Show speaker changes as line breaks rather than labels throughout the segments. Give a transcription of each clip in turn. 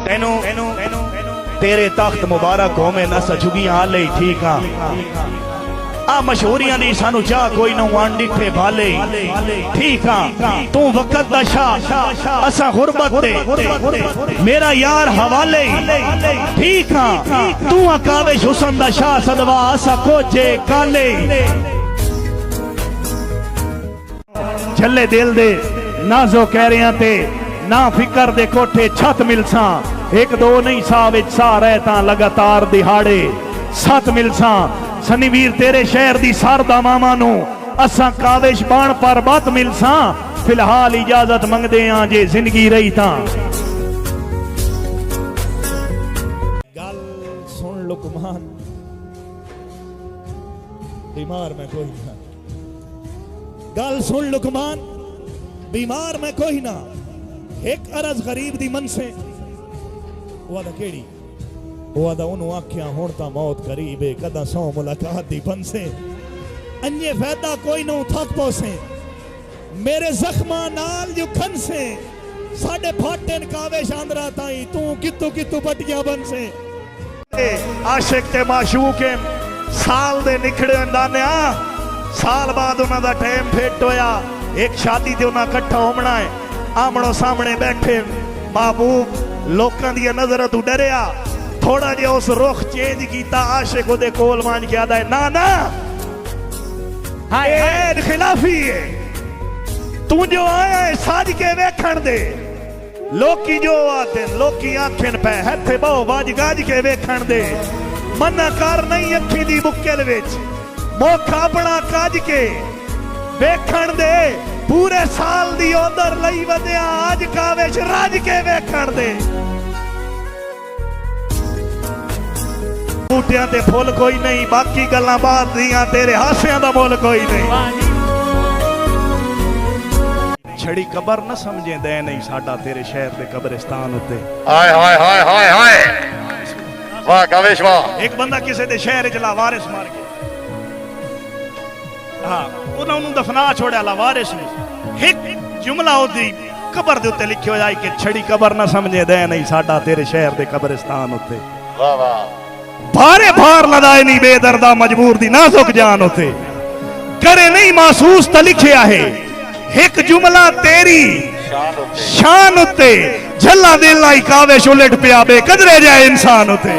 तेनू तेरे तख्त मुबारक होवे नस झुगियां आले ठीक हाँ आ मशहूरियां दी सानू चाह कोई ना वन डिठे भाले ठीक हाँ तू वक्त दा शाह असा गुरबत दे मेरा यार हवाले ठीक हाँ तू काविश हुसन दा शाह सदवा असा कोचे काले झल्ले दिल दे नाजो कह रहे ते ना फिकर दे कोठे छत मिलसा एक दो नहीं सा विच सा रहता लगातार दिहाड़े सत मिलसा सनी वीर तेरे शहर दी सारदा मामा नू असा काविश बाण पर बात मिलसा फिलहाल इजाजत मंगदे आ जे जिंदगी रही तां गल सुन लुकमान बीमार मैं कोई ना गल सुन लुकमान बीमार मैं कोई ना एक अरज गरीब दी मन से वादा केड़ी वादा उन्होंने आख्या हुण तां मौत करीब है कदा सौ मुलाकात दी बन से अन्ये फायदा कोई ना थक पोसे मेरे जख्मा नाल जो खन से साडे फाटन काविश आंदरा ताई तू कितु कितु पटिया बन से आशिक ते माशूक साल दे निखड़े अंदानिया साल बाद उन्हां दा टाइम फिट होया एक शादी ते उन्हां इकट्ठा होना है आमणो सामने बैठे महबूब लोकां दी नजर तू डरिया थोड़ा जिहा उस रुख चेंज किया आशिक उहदे कोल मान के आदा है ना ना हाय खिलाफी है तू जो आया है साज के वेखण दे लोकी जो आते लोकी आखन पे हथे बहु बाज गाज के वेखण दे मना कर नहीं अखी दी बुक्केल विच मुख अपना काज के वेखण दे पूरे साल दी उधर लई वधिया आज काविश राज के वेखण दे बूटियां ते फुल कोई नहीं बाकी गल्लां बात दियां तेरे हासियां दा मुल कोई नहीं छड़ी कबर न समझे दे नहीं साडा तेरे शहर दे कब्रिस्तान उत्ते
हाय हाय हाय हाय हाय वाह काविश वाह
एक बंदा किसे दे शहर च लावारिस मार गया हाँ उन्होंने दफना छोड़ा लावारिस ने एक जुमला ओदी कबर दे उत्ते लिखियो होया कि छड़ी कबर न समझे दे नहीं साडा तेरे शहर दे कब्रिस्तान उत्ते
वाह वाह
भारे भार लदाए नहीं बेदर्दा मजबूर दी नाजुक जान होते करे नहीं महसूस त लिखिया है एक जुमला तेरी शान उत्ते झल्ला दिल लाई काविश उलट पिया बे कदरे जाए इंसान होते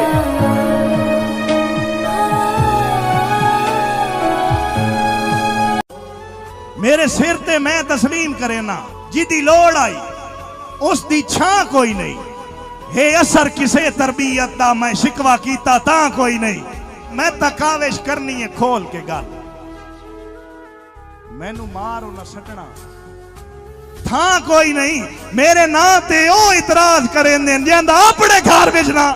मेरे सिर ते मैं तस्लीम करे ना जिदी लोड़ आई उस दी छां कोई नहीं हे असर किसे तरबियत दा मैं शिकवा कीता तां कोई नहीं मैं तां काविश करनी है खोल के गल मैनू मारो न सटना था कोई नहीं मेरे नां ते ओ इतराज करेंदे जिंदा अपने घर विच ना